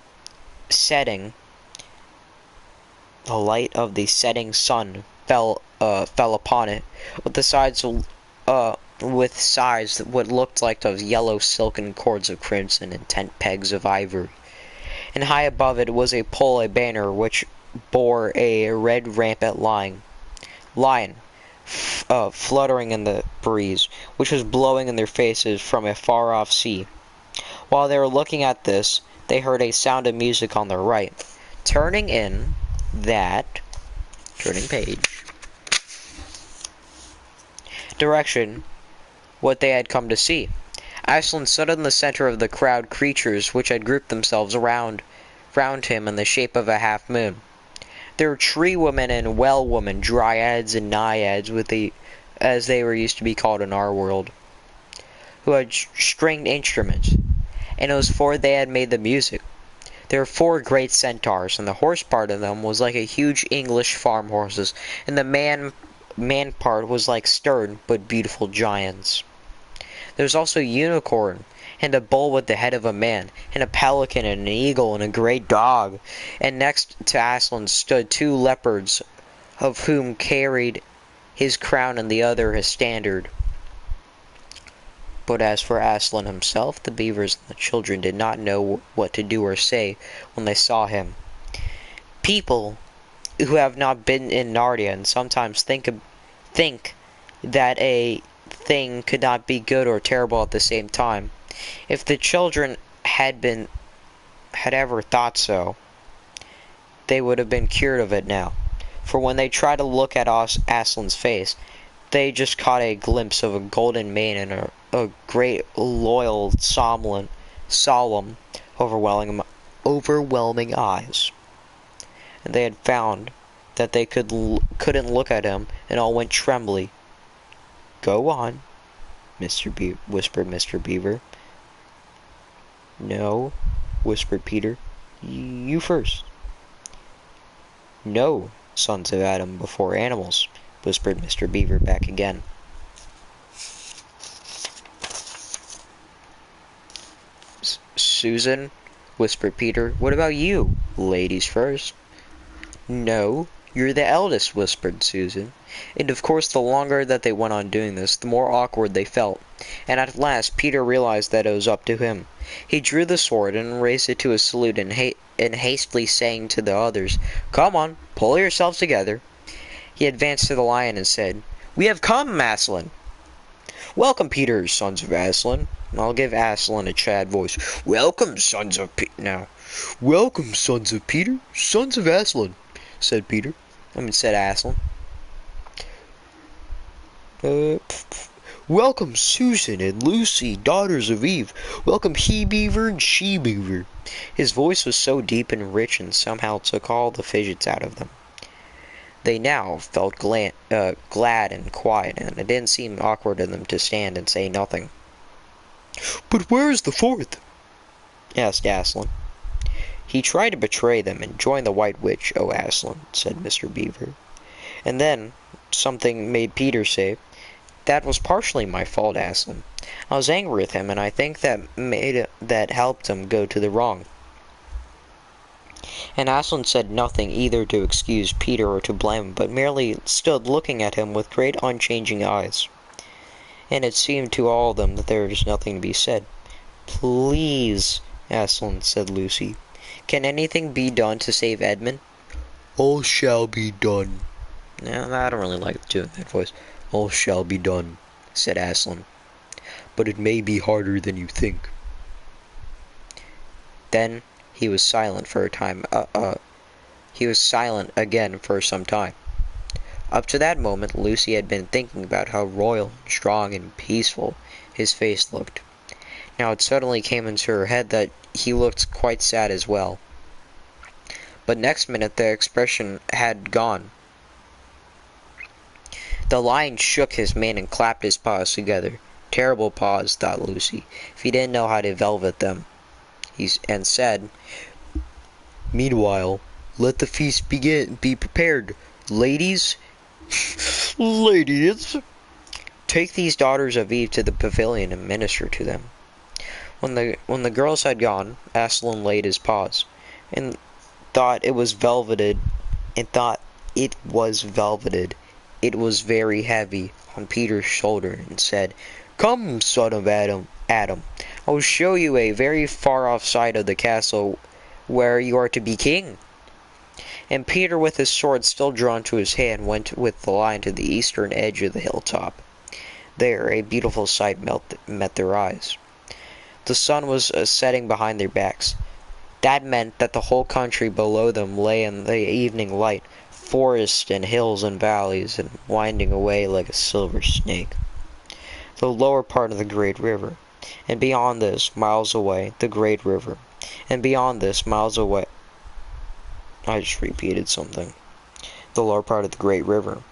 light of the setting sun fell upon it, with sides what looked like those yellow silken cords of crimson and tent pegs of ivory. And high above it was a banner which bore a red rampant lion, fluttering in the breeze, which was blowing in their faces from a far-off sea. While they were looking at this, they heard a sound of music on their right. Turning page, direction, what they had come to see. Aslan stood in the center of the crowd creatures which had grouped themselves round him in the shape of a half-moon. There were tree women and well women, dryads and naiads, as they were used to be called in our world, who had stringed instruments, and it was for they had made the music. There were 4 great centaurs, and the horse part of them was like a huge English farm horses, and the man part was like stern but beautiful giants. There was also a unicorn, and a bull with the head of a man, and a pelican, and an eagle, and a great dog. And next to Aslan stood 2 leopards, of whom carried his crown and the other his standard. But as for Aslan himself, the beavers and the children did not know what to do or say when they saw him. People who have not been in Narnia and sometimes think that a thing could not be good or terrible at the same time. If the children had ever thought so, they would have been cured of it now. For when they tried to look at Aslan's face, they just caught a glimpse of a golden mane and a great, loyal, solemn, overwhelming eyes. And they had found that they couldn't look at him, and all went trembly. "Go on," whispered Mr. Beaver. "No," whispered Peter. "You first." "No, sons of Adam before animals," whispered Mr. Beaver back again. "Susan," whispered Peter, "what about you? Ladies first." No, you're the eldest, whispered Susan. And of course the longer that they went on doing this, the more awkward they felt, and at last Peter realized that it was up to him. He drew the sword and raised it to a salute and hastily saying to the others, "Come on, pull yourselves together." He advanced to the lion and said, "We have come, Aslan." "Welcome, Peter, sons of Aslan." I'll give Aslan a Chad voice. "Welcome, sons of Now, welcome, sons of Peter, sons of Aslan," said Peter. Said Aslan. "Welcome, Susan and Lucy, daughters of Eve. Welcome, he-beaver and she-beaver." His voice was so deep and rich and somehow took all the fidgets out of them. They now felt glad and quiet, and it didn't seem awkward to them to stand and say nothing. "But where is the fourth?" asked Aslan. "He tried to betray them and join the White Witch, O Aslan," said Mr. Beaver. And then something made Peter say, "That was partially my fault, Aslan. I was angry with him, and I think that helped him go to the wrong." And Aslan said nothing either to excuse Peter or to blame him, but merely stood looking at him with great unchanging eyes. And it seemed to all of them that there was nothing to be said. "Please, Aslan," said Lucy, "can anything be done to save Edmund?" "All shall be done." No, I don't really like doing that voice. "All shall be done," said Aslan. "But it may be harder than you think." Then he was silent for a time. He was silent again for some time. Up to that moment, Lucy had been thinking about how royal, and strong, and peaceful his face looked. Now it suddenly came into her head that he looked quite sad as well. But next minute the expression had gone. The lion shook his mane and clapped his paws together. Terrible paws, thought Lucy, if he didn't know how to velvet them. And said, "Meanwhile, let the feast begin. Be prepared, ladies." "Ladies, take these daughters of Eve to the pavilion and minister to them." When the girls had gone, Aslan laid his paws, and thought it was velveted, It was very heavy on Peter's shoulder, and said, "Come, son of Adam, I will show you a very far-off side of the castle where you are to be king." And Peter, with his sword still drawn to his hand, went with the lion to the eastern edge of the hilltop. There a beautiful sight met their eyes. The sun was setting behind their backs. That meant that the whole country below them lay in the evening light, forests and hills and valleys, and winding away like a silver snake. The lower part of the great river, and beyond this, miles away, the great river, and beyond this, miles away. I just repeated something. The lower part of the great river.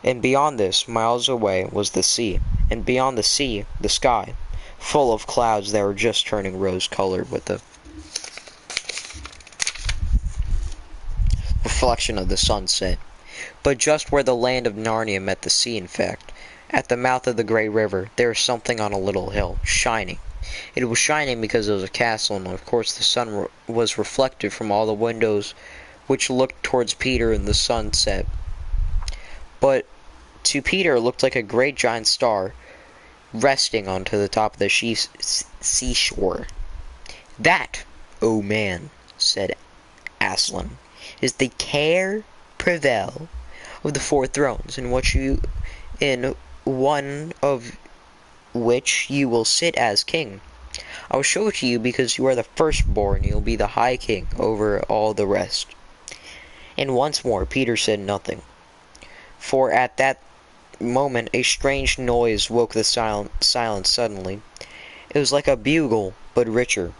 And beyond this, miles away, was the sea, and beyond the sea, the sky, full of clouds that were just turning rose-colored with the reflection of the sunset. But just where the land of Narnia met the sea, in fact, at the mouth of the great river, there was something on a little hill, shining. It was shining because it was a castle, and of course the sun was reflected from all the windows which looked towards Peter in the sunset. But to Peter it looked like a great giant star resting onto the top of the seashore. "That, oh man," said Aslan, "is the Care Prevail of the four thrones, in one of which you will sit as king. I will show it to you because you are the firstborn. You will be the high king over all the rest." And once more Peter said nothing, for at that moment a strange noise woke the silence suddenly. It was like a bugle, but richer.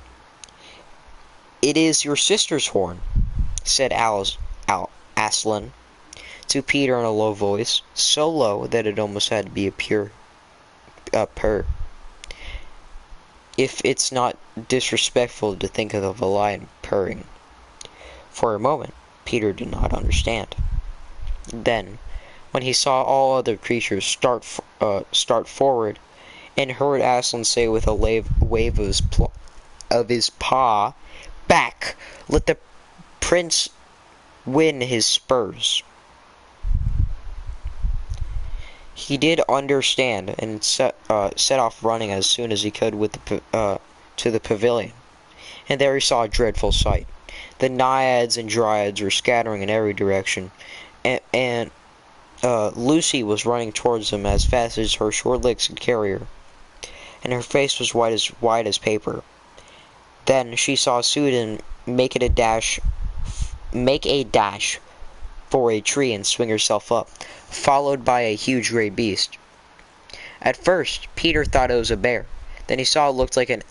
"It is your sister's horn," said Aslan to Peter in a low voice, so low that it almost had to be a purr. If it's not disrespectful to think of a lion purring. For a moment, Peter did not understand. Then, when he saw all other creatures start forward, and heard Aslan say with a wave of his paw, "Back! Let the prince win his spurs. He did understand and set off running as soon as he could with to the pavilion. And there he saw a dreadful sight. The naiads and dryads were scattering in every direction, and Lucy was running towards them as fast as her short legs could carry her, and her face was white as paper. Then she saw Susan make a dash for a tree and swing herself up, followed by a huge gray beast. At first, Peter thought it was a bear. Then he saw it looked like an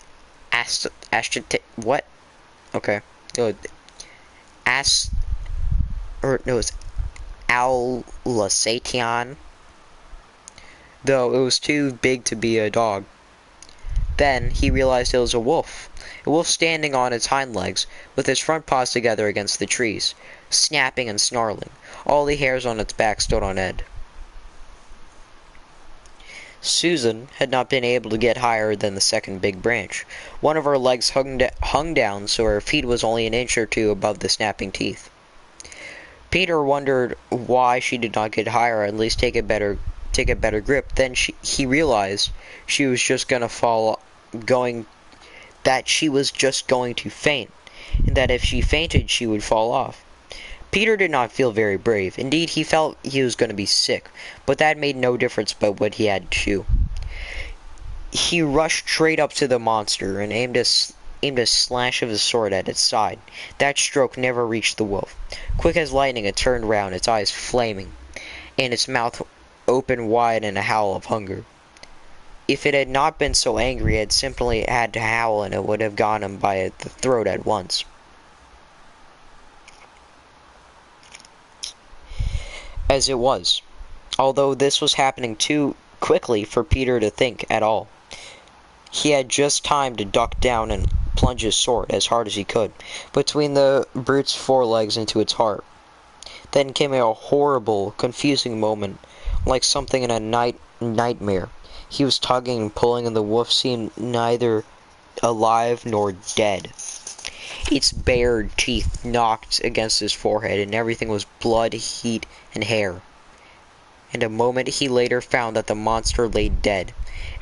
what? Okay. It was Alsatian, though it was too big to be a dog. Then he realized it was a wolf standing on its hind legs, with its front paws together against the trees, snapping and snarling. All the hairs on its back stood on end. Susan had not been able to get higher than the second big branch. One of her legs hung down, so her feet was only an inch or two above the snapping teeth. Peter wondered why she did not get higher, at least take a better grip. Then he realized she was just going to faint, and that if she fainted she would fall off. Peter did not feel very brave. Indeed, he felt he was going to be sick, but that made no difference but what he had to do. He rushed straight up to the monster and aimed a slash of his sword at its side. That stroke never reached the wolf. Quick as lightning it turned round, its eyes flaming, and its mouth opened wide in a howl of hunger. If it had not been so angry, it simply had to howl, and it would have got him by the throat at once. As it was, although this was happening too quickly for Peter to think at all, he had just time to duck down and plunge his sword as hard as he could between the brute's forelegs into its heart. Then came a horrible, confusing moment, like something in a nightmare. He was tugging and pulling, and the wolf seemed neither alive nor dead. Its bared teeth knocked against his forehead, and everything was blood, heat, and hair. And a moment he later found that the monster lay dead,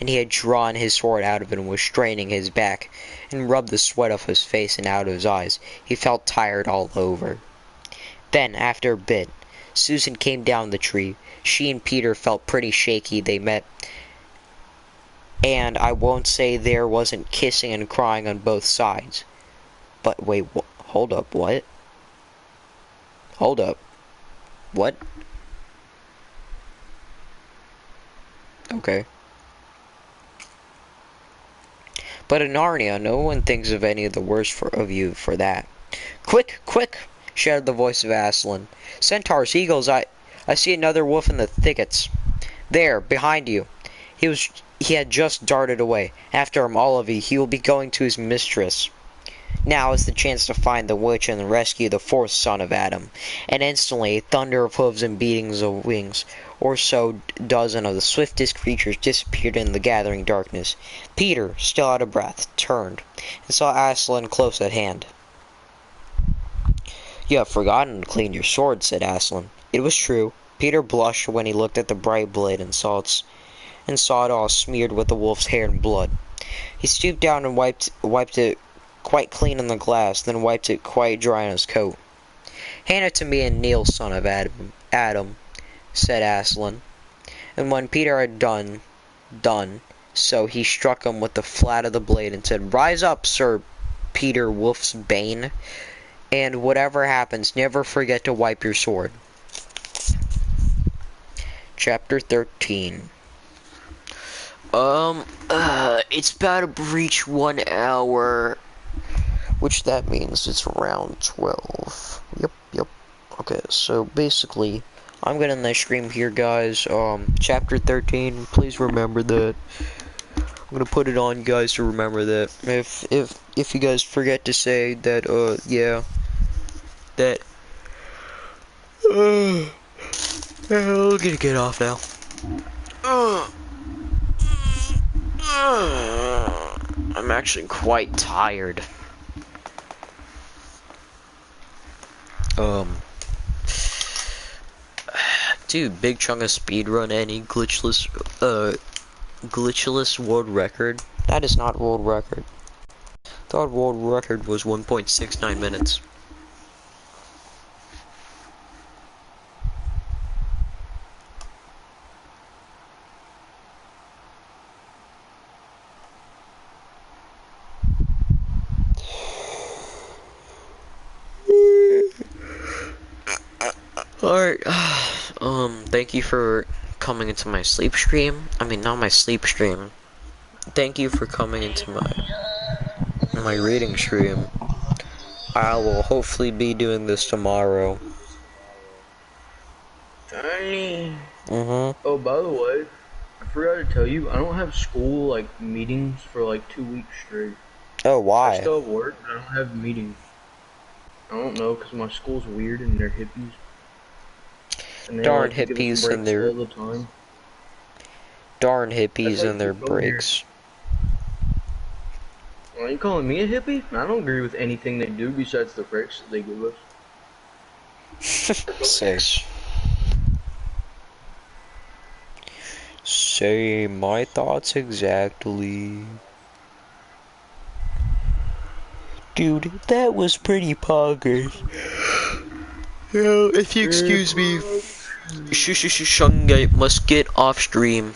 and he had drawn his sword out of it and was straining his back, and rubbed the sweat off his face and out of his eyes. He felt tired all over. Then, after a bit, Susan came down the tree. She and Peter felt pretty shaky. They met, and I won't say there wasn't kissing and crying on both sides. But wait, hold up, what? Hold up. What? Okay. But in Narnia, no one thinks of any of the worst of you for that. Quick, quick! Shouted the voice of Aslan. Centaurs, eagles, I see another wolf in the thickets. There, behind you. He had just darted away. After him, all of you. He will be going to his mistress. Now is the chance to find the witch and rescue the fourth son of Adam. And instantly, a thunder of hooves and beatings of wings, or so dozen of the swiftest creatures disappeared in the gathering darkness. Peter, still out of breath, turned, and saw Aslan close at hand. You have forgotten to clean your sword, said Aslan. It was true. Peter blushed when he looked at the bright blade and saw it all smeared with the wolf's hair and blood. He stooped down and wiped it quite clean on the glass, then wiped it quite dry on his coat. Hand it to me and kneel, son of Adam, said Aslan. And when Peter had done so, he struck him with the flat of the blade and said, Rise up, Sir Peter Wolf's Bane, and whatever happens, never forget to wipe your sword. Chapter 13. It's about to reach 1 hour, which that means it's around 12. Yep. Okay, so basically, I'm gonna end the stream here, guys. Chapter 13, please remember that. I'm gonna put it on you guys to remember that. If you guys forget to say that, I'm gonna get off now. I'm actually quite tired. Dude, big chunk of speedrun any glitchless world record. That is not world record. Thought world record was 1.69 minutes. Alright, thank you for coming into my sleep stream. I mean, not my sleep stream. Thank you for coming into my reading stream. I will hopefully be doing this tomorrow. Tiny. Mm-hmm. Oh, by the way, I forgot to tell you, I don't have school, like, meetings for, like, 2 weeks straight. Oh, I why? still have work, but I don't have meetings. I don't know, because my school's weird and they're hippies. And they Darn like to give us hippies and breaks their all the time. darn That's hippies why I and their keep going here. breaks. Are you calling me a hippie? I don't agree with anything they do besides the breaks that they give us. Says. Say my thoughts exactly. Dude, that was pretty poggers. Yo, if you excuse me, Shungite must get off stream.